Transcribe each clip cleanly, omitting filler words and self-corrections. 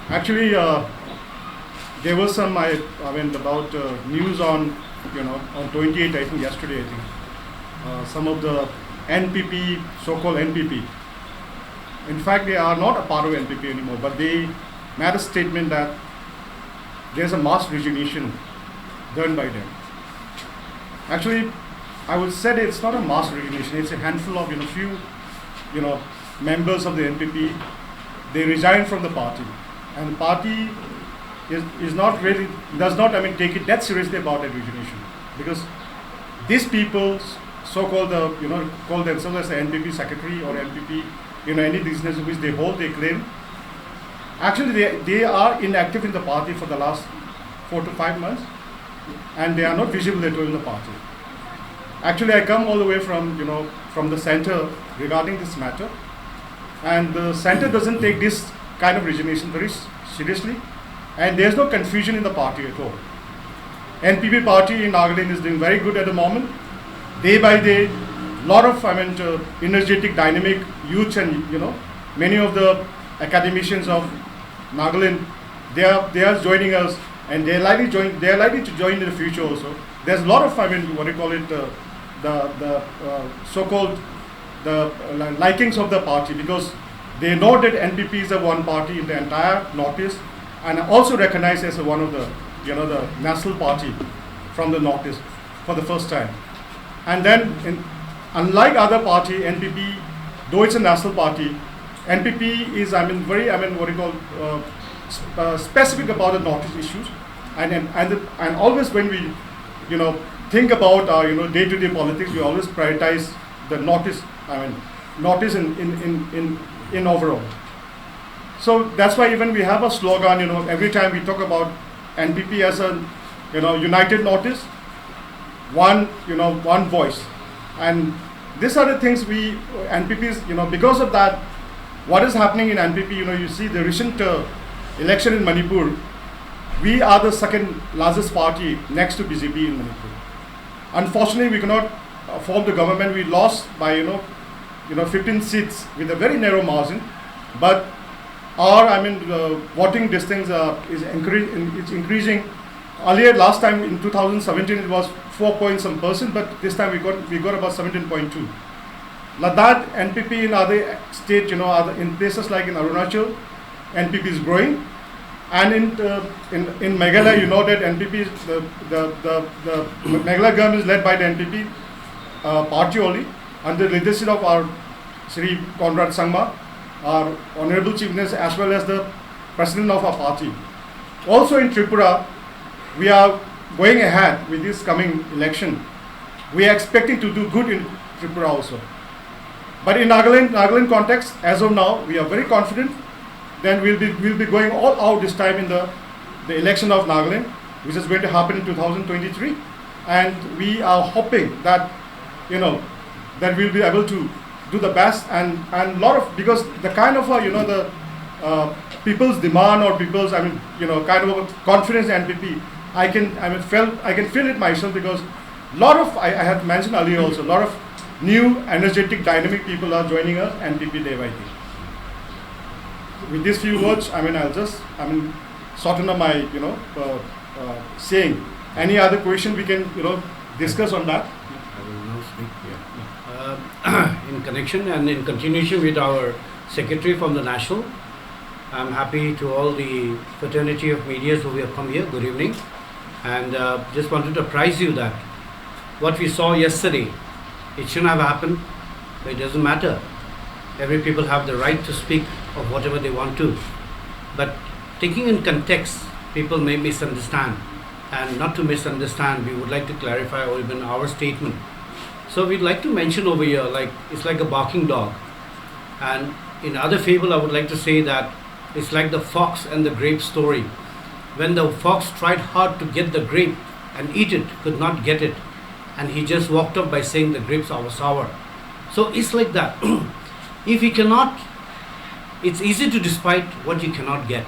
Actually, there was some, about news on, on 28th, I think yesterday, I think, some of the NPP, so-called NPP. In fact, they are not a part of NPP anymore, but they made a statement that there's a mass resignation done by them. Actually, I would say that it's not a mass resignation. It's a handful of few members of the NPP. They resigned from the party, and the party is not really does not take it that seriously about that resignation, because these people so-called call themselves as the NPP secretary or NPP any business which they hold, they claim. Actually, they are inactive in the party for the last 4 to 5 months, and they are not visible at all in the party. Actually, I come all the way from from the center regarding this matter, and the center doesn't take this kind of resignation very seriously, and there's no confusion in the party at all. NPP party in Nagaland is doing very good at the moment. Day by day, lot of energetic, dynamic youth, and many of the academicians of Nagaland, they are joining us, and they are likely to join in the future also. There's a lot of what do you call it, the so-called likings of the party, because they know that NPP is the one party in the entire Northeast, and also recognized as one of the the national party from the Northeast for the first time. And then, unlike other party, NPP, though it's a national party, NPP is very what you call specific about the Northeast issues, and always when we think about our day-to-day politics, we always prioritize the Northeast. Northeast in overall. So that's why even we have a slogan. Every time we talk about NPP as a united Northeast, one voice, and these are the things we NPP's because of that. What is happening in NPP? You see the recent election in Manipur. We are the second largest party next to BJP in Manipur. Unfortunately, we cannot form the government. We lost by 15 seats with a very narrow margin. But our voting distance is increasing. Earlier, last time in 2017, it was 4 point some percent, but this time we got about 17.2. Like that, NPP in other states, in places like in Arunachal, NPP is growing, and in Meghalaya, that NPP is the Meghalaya government is led by the NPP party only, under the leadership of our Sri Conrad Sangma, our Honorable Chief Minister, as well as the President of our party. Also in Tripura, we are going ahead with this coming election. We are expecting to do good in Tripura also. But in Nagaland context, as of now, we are very confident. Then we'll be going all out this time in the election of Nagaland, which is going to happen in 2023, and we are hoping that that we'll be able to do the best, and lot of, because the kind of the people's demand, or people's kind of confidence in NPP, I can feel it myself, because lot of I had mentioned earlier also, a lot of new energetic dynamic people are joining us NPP day by day. With these few words, I'll just shorten up my saying. Any other question we can discuss on that? I will now speak here. In connection and in continuation with our secretary from the National, I'm happy to all the fraternity of medias who have come here. Good evening. And just wanted to apprise you that what we saw yesterday, it shouldn't have happened, but it doesn't matter. Every people have the right to speak of whatever they want to. But taking in context, people may misunderstand. And not to misunderstand, we would like to clarify or even our statement. So we'd like to mention over here, like it's like a barking dog. And in other fable, I would like to say that it's like the fox and the grape story. When the fox tried hard to get the grape and eat it, could not get it. And he just walked off by saying the grapes are sour. So it's like that. If you cannot, it's easy to despite what you cannot get.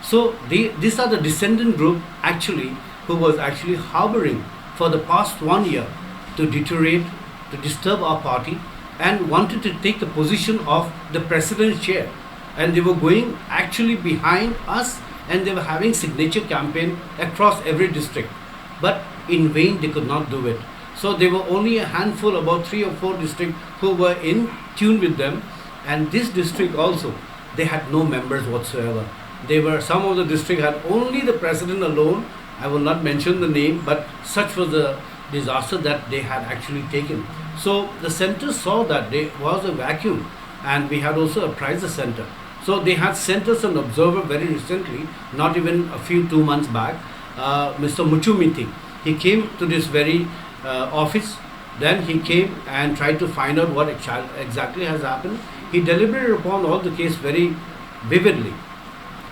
So these are the descendant group actually who was actually harboring for the past 1 year to deteriorate, to disturb our party, and wanted to take the position of the president's chair. and they were going actually behind us, and they were having signature campaign across every district. But in vain, they could not do it. So there were only a handful, about 3 or 4 districts who were in tune with them, and this district also, they had no members whatsoever. They were, some of the district had only the president alone. I will not mention the name, but such was the disaster that they had actually taken. So the center saw that there was a vacuum, and we had also apprised the center. So they had sent us an observer very recently, not even a few 2 months back, Mr. Muchumiti. He came to this very office. Then he came and tried to find out what exactly has happened. He deliberated upon all the case very vividly.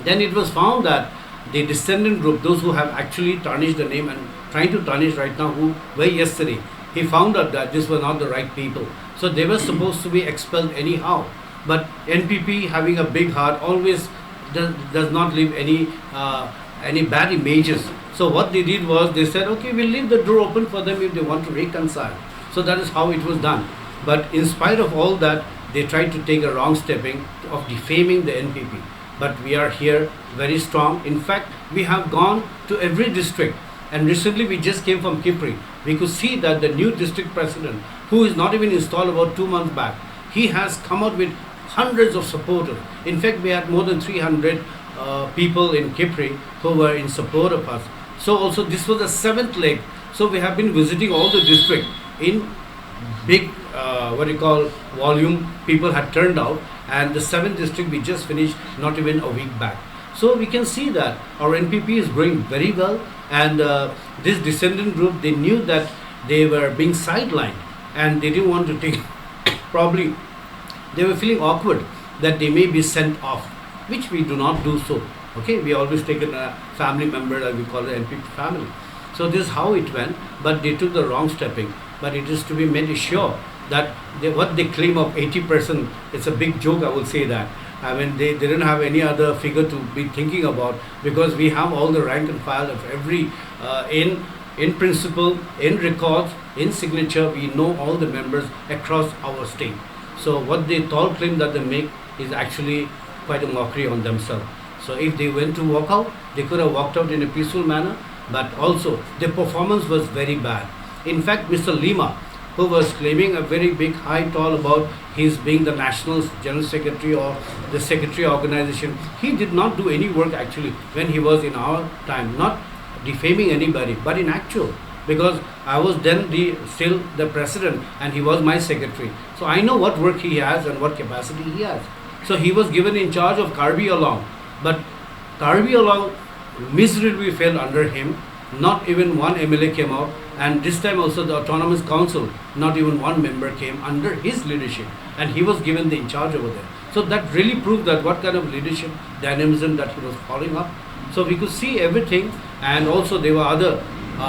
Then it was found that the descendant group, those who have actually tarnished the name and trying to tarnish right now, who were yesterday, he found out that this were not the right people. So they were supposed to be expelled anyhow. But NPP, having a big heart, always does not leave any bad images. So what they did was, they said, okay, we'll leave the door open for them if they want to reconcile. So that is how it was done. But in spite of all that, they tried to take a wrong stepping of defaming the NPP. But we are here very strong. In fact, we have gone to every district. And recently we just came from Kipri. We could see that the new district president, who is not even installed about 2 months back, he has come out with hundreds of supporters. In fact, we had more than 300 people in Kipri who were in support of us. So also this was the 7th leg. So we have been visiting all the district in big, volume. People had turned out, and the 7th district we just finished not even a week back. So we can see that our NPP is growing very well, and this descendant group, they knew that they were being sidelined, and they didn't want to take, probably they were feeling awkward that they may be sent off, which we do not do so. Okay, we always take a family member, that we call it NPP family. So this is how it went, but they took the wrong stepping. But it is to be made sure that what they claim of 80%, it's a big joke, I will say that. I mean, they didn't have any other figure to be thinking about, because we have all the rank and file of every, in principle, in records, in signature, we know all the members across our state. So what they all claim that they make is actually quite a mockery on themselves. So if they went to walk out, they could have walked out in a peaceful manner, but also their performance was very bad. In fact, Mr. Lima, who was claiming a very big high tall about his being the national general secretary or the secretary organization, he did not do any work actually when he was in our time, not defaming anybody, but in actual, because I was then still the president and he was my secretary. So I know what work he has and what capacity he has. So he was given in charge of Karbi Along, but Karbi Along miserably fell under him. Not even one MLA came out, and this time also the Autonomous Council, not even one member came under his leadership, and he was given the in charge over there. So that really proved that what kind of leadership dynamism that he was following up. So we could see everything, and also there were other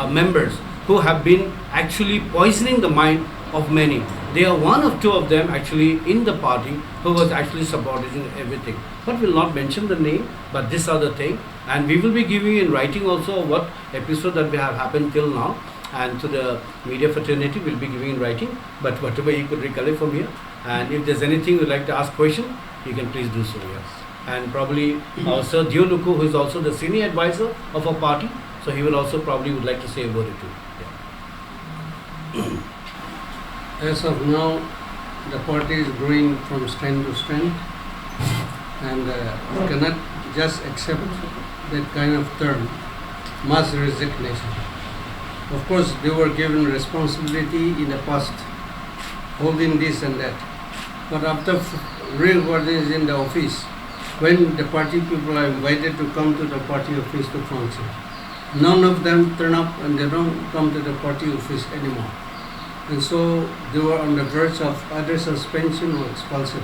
members who have been actually poisoning the mind of many. There are one or two of them actually in the party who was actually supporting everything. But we'll not mention the name, but this other thing. And we will be giving in writing also what episode that we have happened till now. And to the media fraternity, we'll be giving in writing. But whatever you could recollect from here. And if there's anything you'd like to ask question, you can please do so, yes. And probably Sir Dioluku, who is also the senior advisor of our party. So he will also probably would like to say a word or two. Yeah. As of now, the party is growing from strength to strength, and we cannot just accept that kind of term, mass resignation. Of course, they were given responsibility in the past, holding this and that. But after reorganizing in the office, when the party people are invited to come to the party office to function, none of them turn up and they don't come to the party office anymore. And so they were on the verge of either suspension or expulsion.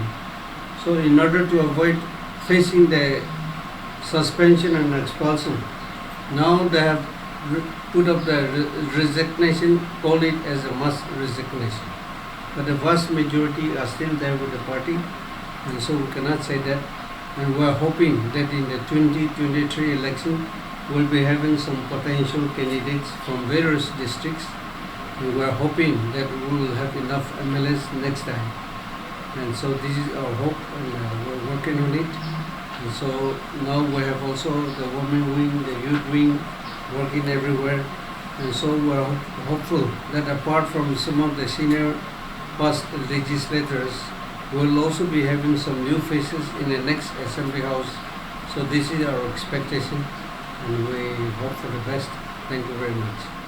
So in order to avoid facing the suspension and expulsion, now they have put up the resignation, call it as a mass resignation. But the vast majority are still there with the party, and so we cannot say that. And we are hoping that in the 2023 election, we'll be having some potential candidates from various districts. And we are hoping that we will have enough MLAs next time. And so this is our hope, and we're working on it. And so now we have also the women wing, the youth wing, working everywhere. And so we're hopeful that apart from some of the senior past legislators, we'll also be having some new faces in the next Assembly House. So this is our expectation, and we hope for the best. Thank you very much.